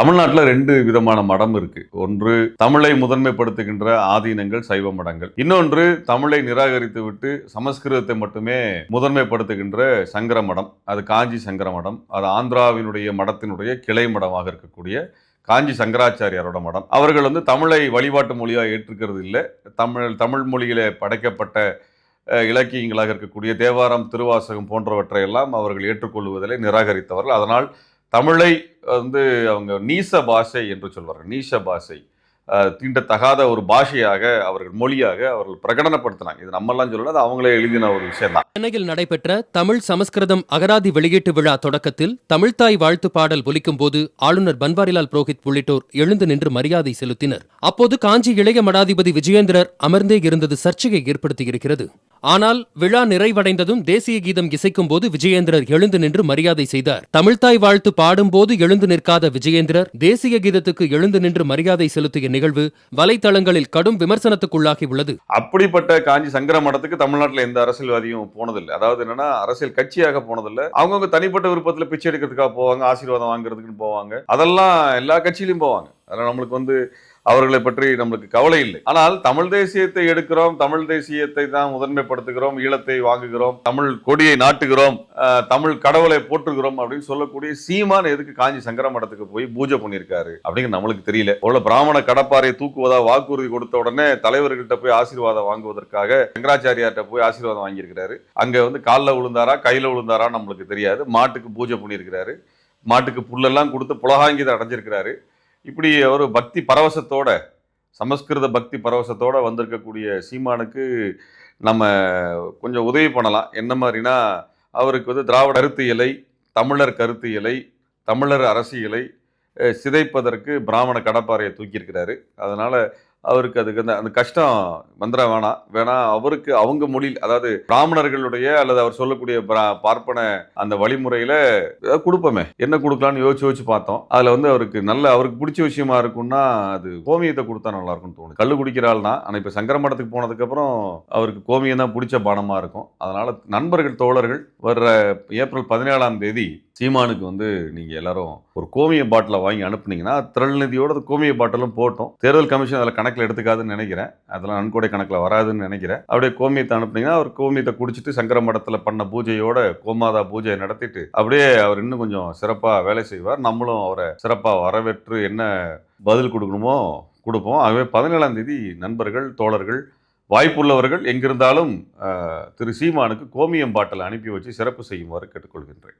தமிழ்நாட்டில் 2 விதமான மடம் இருக்கு. ஒன்று தமிழை முதன்மைப்படுத்துகின்ற ஆதீனங்கள், சைவ மடங்கள். இன்னொன்று தமிழை நிராகரித்து விட்டு சமஸ்கிருதத்தை மட்டுமே முதன்மைப்படுத்துகின்ற சங்கர மடம். அது காஞ்சி சங்கர மடம். அது ஆந்திராவினுடைய மடத்தினுடைய கிளை மடமாக இருக்கக்கூடிய காஞ்சி சங்கராச்சாரியாரோட மடம். அவர்கள் தமிழை வழிபாட்டு மொழியாக ஏற்றுக்கிறது இல்லை. தமிழ் மொழியிலே படைக்கப்பட்ட இலக்கியங்களாக இருக்கக்கூடிய தேவாரம், திருவாசகம் போன்றவற்றை எல்லாம் அவர்கள் ஏற்றுக்கொள்வதிலே நிராகரித்தவர்கள். அதனால் தமிழை அவங்க நீச பாஷை என்று சொல்வார்கள். நீச பாஷை, தீண்டத்தகாத ஒரு பாஷையாக அவர்கள் மொழியாக அவர்கள் பிரகடனப்படுத்தினாங்க. இது நம்மெல்லாம் சொல்லல, அது அவங்களே எழுதின ஒரு விஷயம் தான். சென்னையில் நடைபெற்ற தமிழ் சமஸ்கிருதம் அகராதி வெளியீட்டு விழா தொடக்கத்தில் தமிழ்தாய் வாழ்த்து பாடல் ஒலிக்கும் போது ஆளுநர் பன்வாரிலால் புரோஹித் உள்ளிட்டோர் எழுந்து நின்று மரியாதை செலுத்தினர். அப்போது காஞ்சி இளைய மடாதிபதி விஜயேந்திரர் அமர்ந்தே இருந்தது சர்ச்சையை ஏற்படுத்தியிருக்கிறது. ஆனால் விழா நிறைவடைந்ததும் தேசிய கீதம் இசைக்கும் போது விஜயேந்திரர் எழுந்து நின்று மரியாதை செய்தார். தமிழ்தாய் வாழ்த்து பாடும்போது எழுந்து நிற்காத விஜயேந்திரர் தேசிய கீதத்துக்கு எழுந்து நின்று மரியாதை செலுத்திய நிகழ்வு வலைத்தளங்களில் கடும் விமர்சனத்துக்குள்ளாகி உள்ளது. அப்படிப்பட்ட காஞ்சி சங்கர மடத்துக்கு தமிழ்நாட்டில் எந்த அரசியல்வாதியும் போனதில்லை. அதாவது என்னன்னா, அரசியல் கட்சியாக போனதில்லை. அவங்கவுங்க தனிப்பட்ட விருப்பத்தில் பிச்சை எடுக்கிறதுக்காக போவாங்க, ஆசீர்வாதம் வாங்குறதுக்குன்னு போவாங்க. அதெல்லாம் எல்லா கட்சியிலும் போவாங்க. அதெல்லாம் நம்மளுக்கு அவர்களை பற்றி நம்மளுக்கு கவலை இல்லை. ஆனால் தமிழ் தேசியத்தை எடுக்கிறோம், தமிழ் தேசியத்தை தான் முதன்மைப்படுத்துகிறோம், ஈழத்தை வாங்குகிறோம், தமிழ் கொடியை நாட்டுகிறோம், தமிழ் கடவுளை போற்றுகிறோம் அப்படின்னு சொல்லக்கூடிய சீமான் எதுக்கு காஞ்சி சங்கர மடத்துக்கு போய் பூஜை பண்ணியிருக்காரு அப்படிங்கிற நம்மளுக்கு தெரியல. ஒரு பிராமண கடப்பாறையை தூக்குவதா வாக்குறுதி கொடுத்த உடனே தலைவர்கிட்ட போய் ஆசீர்வாதம் வாங்குவதற்காக சங்கராச்சாரியார்கிட்ட போய் ஆசீர்வாதம் வாங்கியிருக்கிறாரு. அங்க காலில் விழுந்தாரா கையில விழுந்தாரா நம்மளுக்கு தெரியாது. மாட்டுக்கு பூஜை பண்ணியிருக்கிறாரு, மாட்டுக்கு புல்லெல்லாம் கொடுத்து புலகாங்கிதை அடைஞ்சிருக்கிறாரு. இப்படி ஒரு பக்தி பரவசத்தோட, சமஸ்கிருத பக்தி பரவசத்தோட வந்திருக்கக்கூடிய சீமானுக்கு நம்ம கொஞ்சம் உதவி பண்ணலாம். என்ன மாதிரினா, அவருக்கு திராவிட கருத்தியலை, தமிழர் கருத்தியலை, தமிழர் அரசியலை சிதைப்பதற்கு பிராமண கடப்பாறையை தூக்கியிருக்கிறாரு. அதனால அவருக்கு அதுக்கு அந்த கஷ்டம் வந்துட வேணாம். அவருக்கு அவங்க மொழியில், அதாவது பிராமணர்களுடைய அல்லது அவர் சொல்லக்கூடிய பார்ப்பன அந்த வழிமுறையில கொடுப்போமே, என்ன கொடுக்கலான்னு யோசிச்சு பார்த்தோம். அதுல அவருக்கு பிடிச்ச விஷயமா இருக்கும்னா அது கோமியத்தை கொடுத்தா நல்லா இருக்கும்னு தோணுது. கல்லு குடிக்கிற ஆள் தான். ஆனா இப்ப சங்கர மடத்துக்கு போனதுக்கு அப்புறம் அவருக்கு கோமியம் தான் பிடிச்ச பானமா இருக்கும். அதனால நண்பர்கள், தோழர்கள், வர்ற ஏப்ரல் 17ஆம் தேதி சீமானுக்கு நீங்க எல்லாரும் ஒரு கோமிய பாட்டிலை வாங்கி அனுப்புனீங்கன்னா, திரள்நிதியோட கோமிய பாட்டிலும் போட்டோம். தேர்தல் கமிஷன் அதில் கணக்கில் எடுத்துக்காதுன்னு நினைக்கிறேன். அதெல்லாம் நன்கொடை கணக்கில் வராதுன்னு நினைக்கிறேன். அப்படியே கோமியத்தை அனுப்புனீங்கன்னா அவர் கோமியத்தை குடிச்சிட்டு சங்கர மடத்தில் பண்ண பூஜையோட கோமாதா பூஜையை நடத்திட்டு அப்படியே அவர் இன்னும் கொஞ்சம் சிறப்பாக வேலை செய்வார். நம்மளும் அவரை சிறப்பாக வரவேற்று என்ன பதில் கொடுக்கணுமோ கொடுப்போம். ஆகவே 17ஆம் தேதி நண்பர்கள், தோழர்கள், வாய்ப்புள்ளவர்கள் எங்கிருந்தாலும் திரு சீமானுக்கு கோமியம் பாட்டில் அனுப்பி வச்சு சிறப்பு செய்யுமாறு கேட்டுக்கொள்கின்றேன்.